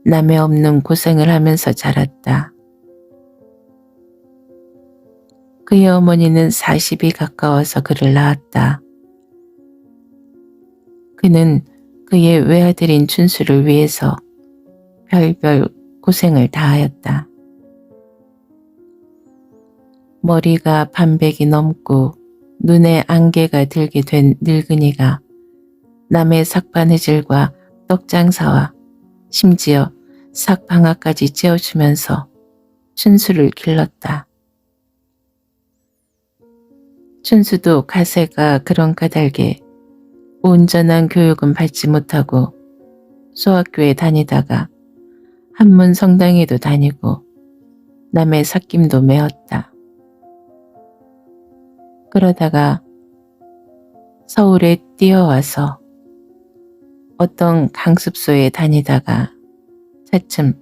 남의 없는 고생을 하면서 자랐다. 그의 어머니는 40이 가까워서 그를 낳았다. 그는 그의 외아들인 춘수를 위해서 별별 고생을 다하였다. 머리가 반백이 넘고 눈에 안개가 들게 된 늙은이가 남의 삭바느질과 떡장사와 심지어 삭방아까지 째어주면서 춘수를 길렀다. 춘수도 가세가 그런 까닭에 온전한 교육은 받지 못하고 소학교에 다니다가 한문 성당에도 다니고 남의 삭김도 메었다. 그러다가 서울에 뛰어와서 어떤 강습소에 다니다가 차츰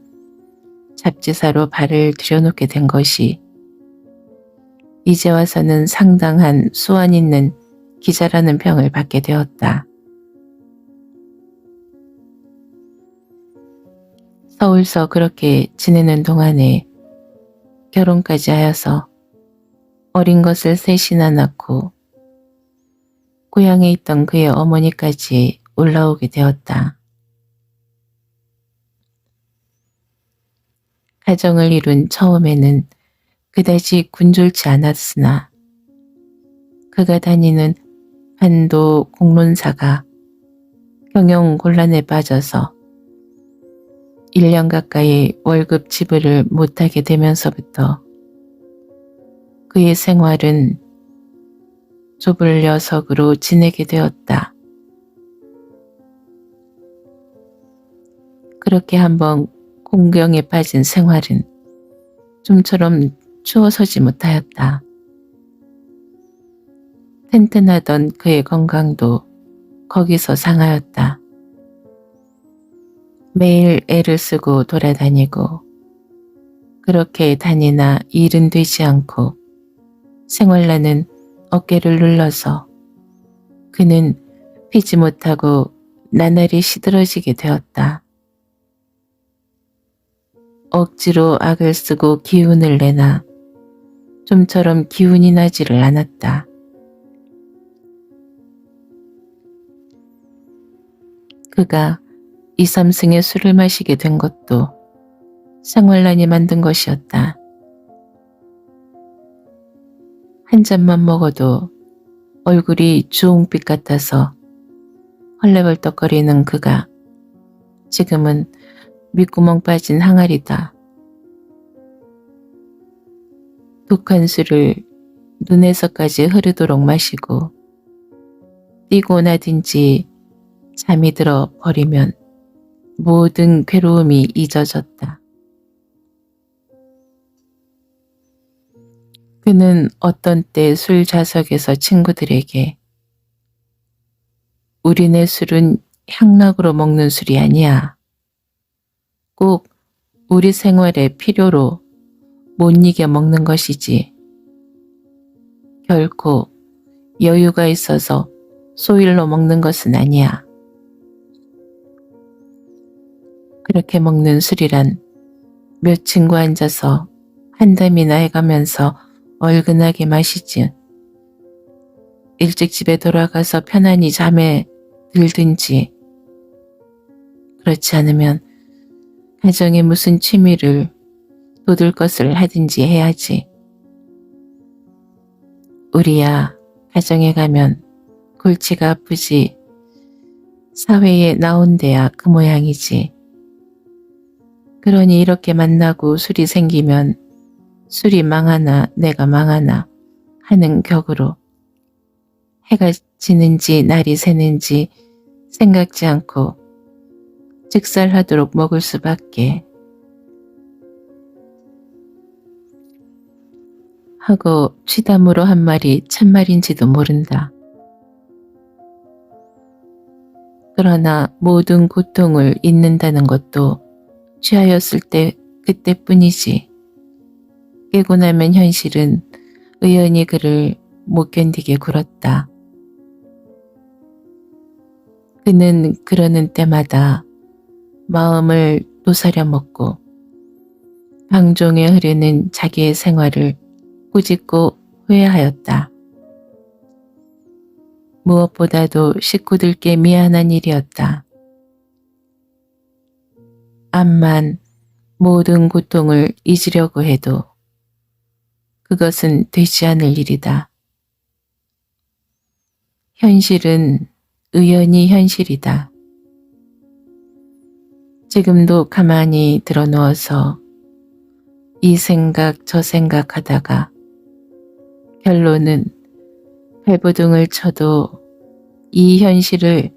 잡지사로 발을 들여놓게 된 것이 이제 와서는 상당한 수완 있는 기자라는 평을 받게 되었다. 서울서 그렇게 지내는 동안에 결혼까지 하여서 어린 것을 셋이나 낳고 고향에 있던 그의 어머니까지 올라오게 되었다. 가정을 이룬 처음에는 그다지 군졸지 않았으나 그가 다니는 반도 공론사가 경영 곤란에 빠져서 1년 가까이 월급 지불을 못하게 되면서부터 그의 생활은 좁을 녀석으로 지내게 되었다. 그렇게 한번 공경에 빠진 생활은 좀처럼 추워서지 못하였다. 튼튼하던 그의 건강도 거기서 상하였다. 매일 애를 쓰고 돌아다니고 그렇게 다니나 일은 되지 않고 생활나는 어깨를 눌러서 그는 피지 못하고 나날이 시들어지게 되었다. 억지로 악을 쓰고 기운을 내나 좀처럼 기운이 나지를 않았다. 그가 2, 3승의 술을 마시게 된 것도 생활난이 만든 것이었다. 한 잔만 먹어도 얼굴이 주홍빛 같아서 헐레벌떡거리는 그가 지금은 밑구멍 빠진 항아리다. 독한 술을 눈에서까지 흐르도록 마시고 뛰고 나든지 잠이 들어 버리면 모든 괴로움이 잊어졌다. 그는 어떤 때 술 좌석에서 친구들에게 우리네 술은 향락으로 먹는 술이 아니야. 꼭 우리 생활의 필요로 못 이겨 먹는 것이지. 결코 여유가 있어서 소일로 먹는 것은 아니야. 그렇게 먹는 술이란 몇 친구 앉아서 한 담이나 해가면서 얼근하게 마시지. 일찍 집에 돌아가서 편안히 잠에 들든지, 그렇지 않으면 가정에 무슨 취미를 돋을 것을 하든지 해야지. 우리야 가정에 가면 골치가 아프지 사회에 나온대야 그 모양이지. 그러니 이렇게 만나고 술이 생기면 술이 망하나 내가 망하나 하는 격으로 해가 지는지 날이 새는지 생각지 않고 즉살하도록 먹을 수밖에. 하고 취담으로 한 말이 참말인지도 모른다. 그러나 모든 고통을 잊는다는 것도 취하였을 때 그때뿐이지. 깨고 나면 현실은 의연히 그를 못 견디게 굴었다. 그는 그러는 때마다 마음을 도사려 먹고 방종에 흐르는 자기의 생활을 꾸짖고 후회하였다. 무엇보다도 식구들께 미안한 일이었다. 암만 모든 고통을 잊으려고 해도 그것은 되지 않을 일이다. 현실은 의연히 현실이다. 지금도 가만히 들어누워서 이 생각 저 생각하다가 결론은 발버둥을 쳐도 이 현실을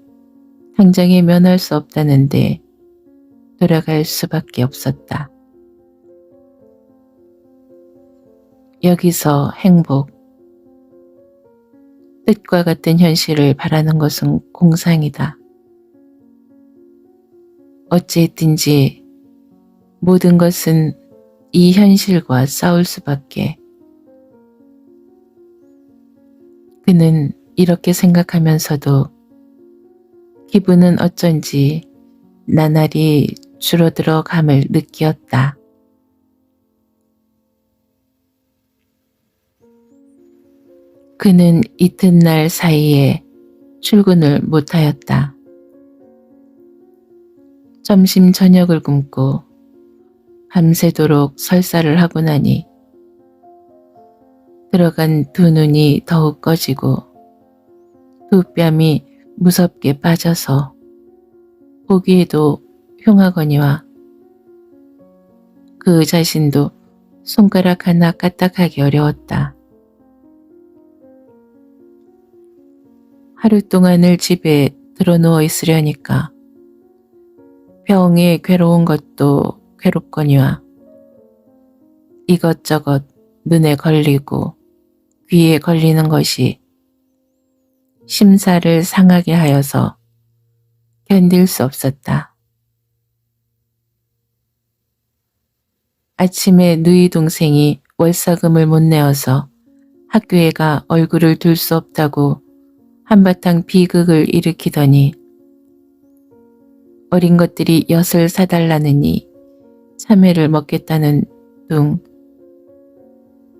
당장에 면할 수 없다는데 돌아갈 수밖에 없었다. 여기서 행복, 뜻과 같은 현실을 바라는 것은 공상이다. 어찌했든지 모든 것은 이 현실과 싸울 수밖에. 그는 이렇게 생각하면서도 기분은 어쩐지 나날이 줄어들어 감을 느끼었다. 그는 이튿날 사이에 출근을 못하였다. 점심 저녁을 굶고 밤새도록 설사를 하고 나니 들어간 두 눈이 더욱 꺼지고 두 뺨이 무섭게 빠져서 보기에도 흉하거니와 그 자신도 손가락 하나 까딱하기 어려웠다. 하루 동안을 집에 들어누워 있으려니까 병에 괴로운 것도 괴롭거니와 이것저것 눈에 걸리고 귀에 걸리는 것이 심사를 상하게 하여서 견딜 수 없었다. 아침에 누이 동생이 월사금을 못 내어서 학교에 가 얼굴을 들 수 없다고 한바탕 비극을 일으키더니 어린 것들이 엿을 사달라느니 참외를 먹겠다는 둥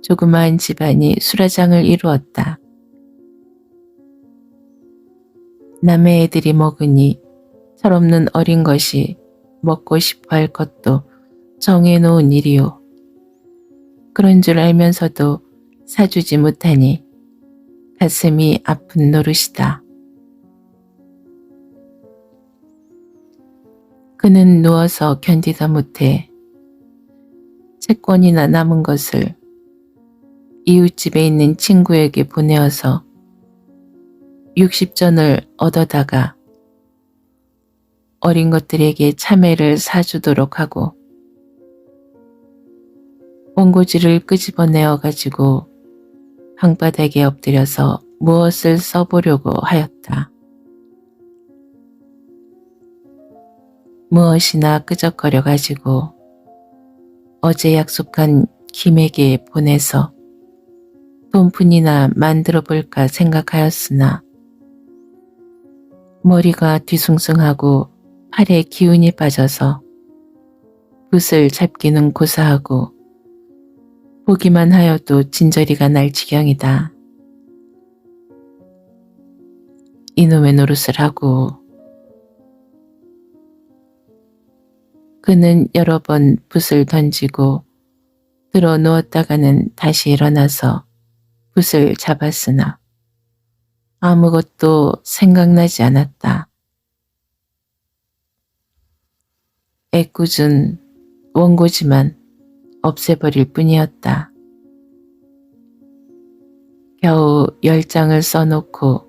조그마한 집안이 수라장을 이루었다. 남의 애들이 먹으니 철없는 어린 것이 먹고 싶어 할 것도 정해놓은 일이요. 그런 줄 알면서도 사주지 못하니 가슴이 아픈 노릇이다. 그는 누워서 견디다 못해 채권이나 남은 것을 이웃집에 있는 친구에게 보내어서 60전을 얻어다가 어린 것들에게 참외를 사주도록 하고 원고지를 끄집어내어 가지고 방바닥에 엎드려서 무엇을 써보려고 하였다. 무엇이나 끄적거려 가지고 어제 약속한 김에게 보내서 돈푼이나 만들어 볼까 생각하였으나 머리가 뒤숭숭하고 팔에 기운이 빠져서 붓을 잡기는 고사하고 보기만 하여도 진저리가 날 지경이다. 이놈의 노릇을 하고 그는 여러 번 붓을 던지고 들어 누웠다가는 다시 일어나서 붓을 잡았으나 아무것도 생각나지 않았다. 애꿎은 원고지만 없애버릴 뿐이었다. 겨우 10장을 써놓고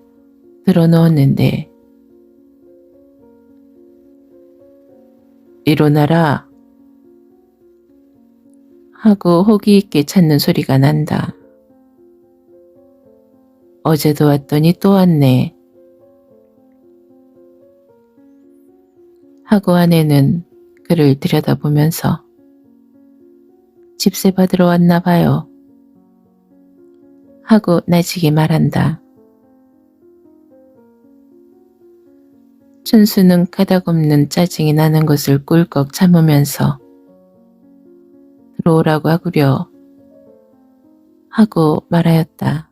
들어놓았는데 일어나라 하고 호기 있게 찾는 소리가 난다. 어제도 왔더니 또 왔네 하고 아내는 그를 들여다보면서 집세 받으러 왔나 봐요 하고 나지게 말한다. 춘수는 까닭없는 짜증이 나는 것을 꿀꺽 참으면서 들어오라고 하구려 하고 말하였다.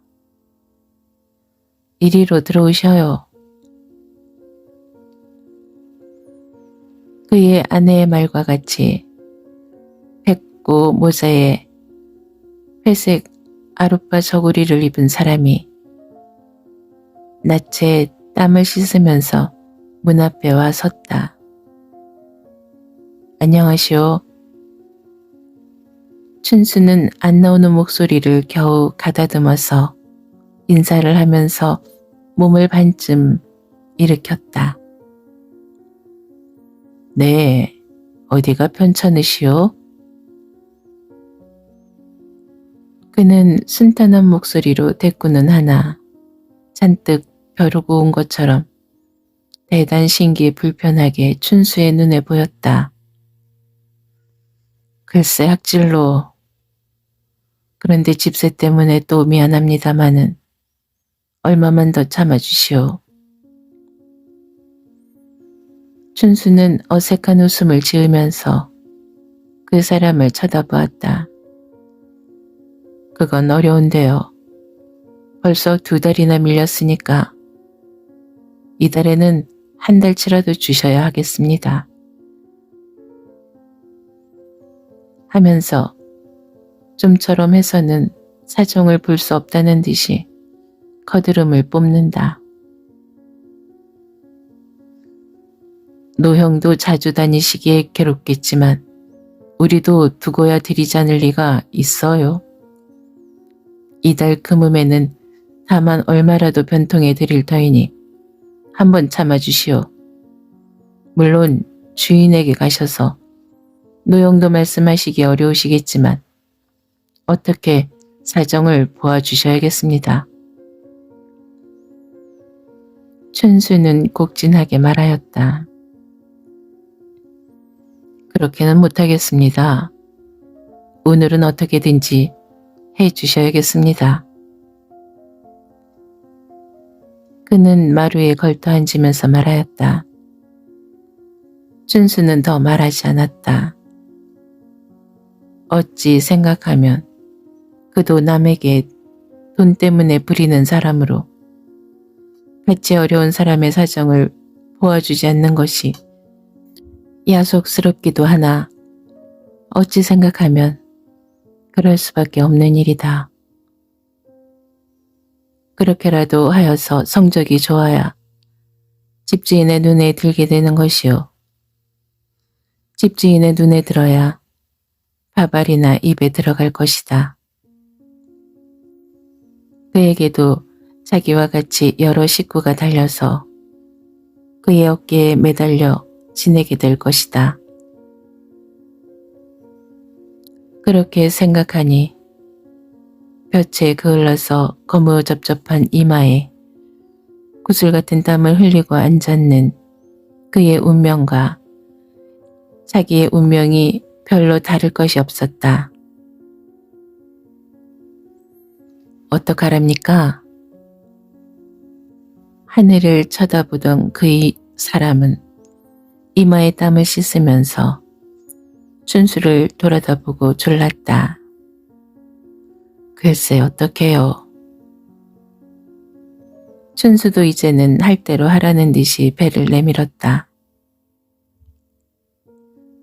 이리로 들어오셔요. 그의 아내의 말과 같이 백고 모자에 회색 아룻바 저고리를 입은 사람이 낯에 땀을 씻으면서 문 앞에 와 섰다. 안녕하시오. 춘수는 안 나오는 목소리를 겨우 가다듬어서 인사를 하면서 몸을 반쯤 일으켰다. 네, 어디가 편찮으시오? 그는 순탄한 목소리로 대꾸는 하나 잔뜩 벼르고 온 것처럼 대단 신기 불편하게 춘수의 눈에 보였다. 글쎄 학질로. 그런데 집세 때문에 또 미안합니다마는 얼마만 더 참아주시오. 춘수는 어색한 웃음을 지으면서 그 사람을 쳐다보았다. 그건 어려운데요. 벌써 2달이나 밀렸으니까 이달에는 한 달치라도 주셔야 하겠습니다. 하면서 좀처럼 해서는 사정을 볼 수 없다는 듯이 거드름을 뽑는다. 노형도 자주 다니시기에 괴롭겠지만 우리도 두고야 드리지 않을 리가 있어요. 이달 금음에는 다만 얼마라도 변통해 드릴 터이니 한번 참아주시오. 물론 주인에게 가셔서 노형도 말씀하시기 어려우시겠지만 어떻게 사정을 보아주셔야겠습니다. 춘수는 곡진하게 말하였다. 그렇게는 못하겠습니다. 오늘은 어떻게든지 해주셔야겠습니다. 그는 마루에 걸터 앉으면서 말하였다. 춘수는 더 말하지 않았다. 어찌 생각하면 그도 남에게 돈 때문에 부리는 사람으로 같이 어려운 사람의 사정을 보아주지 않는 것이 야속스럽기도 하나 어찌 생각하면 그럴 수밖에 없는 일이다. 그렇게라도 하여서 성적이 좋아야 집주인의 눈에 들게 되는 것이요. 집주인의 눈에 들어야 밥알이나 입에 들어갈 것이다. 그에게도 자기와 같이 여러 식구가 달려서 그의 어깨에 매달려 지내게 될 것이다. 그렇게 생각하니 볕에 그을러서 거무접접한 이마에 구슬 같은 땀을 흘리고 앉았는 그의 운명과 자기의 운명이 별로 다를 것이 없었다. 어떡하랍니까? 하늘을 쳐다보던 그의 사람은 이마에 땀을 씻으면서 춘수를 돌아다보고 졸랐다. 글쎄 어떡해요. 춘수도 이제는 할 대로 하라는 듯이 배를 내밀었다.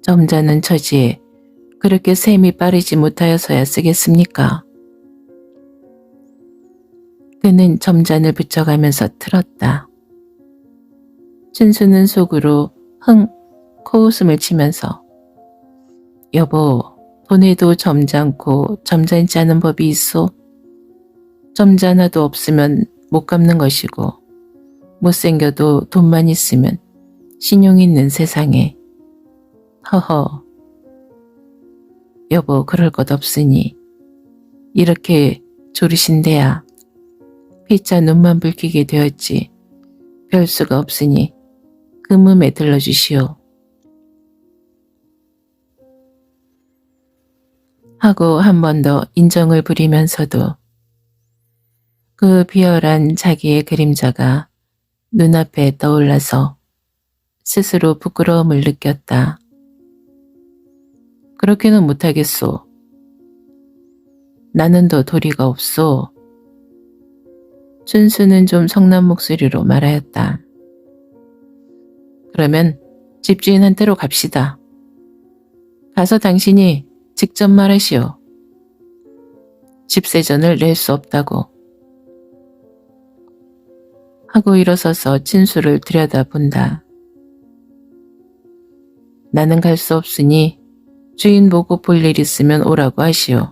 점잖은 처지에 그렇게 셈이 빠르지 못하여서야 쓰겠습니까? 그는 점잔을 붙여가면서 틀었다. 춘수는 속으로 흥 코웃음을 치면서 여보, 돈에도 점잖고 점잖지 않은 법이 있소? 점잖아도 없으면 못 갚는 것이고 못생겨도 돈만 있으면 신용 있는 세상에. 허허. 여보, 그럴 것 없으니 이렇게 조르신데야 피차 눈만 붉히게 되었지 별 수가 없으니 그 몸에 들러주시오. 하고 한 번 더 인정을 부리면서도 그 비열한 자기의 그림자가 눈앞에 떠올라서 스스로 부끄러움을 느꼈다. 그렇게는 못하겠소. 나는 더 도리가 없소. 춘수는 좀 성난 목소리로 말하였다. 그러면 집주인한테로 갑시다. 가서 당신이 직접 말하시오. 집세전을 낼 수 없다고. 하고 일어서서 춘수를 들여다본다. 나는 갈 수 없으니 주인 보고 볼 일 있으면 오라고 하시오.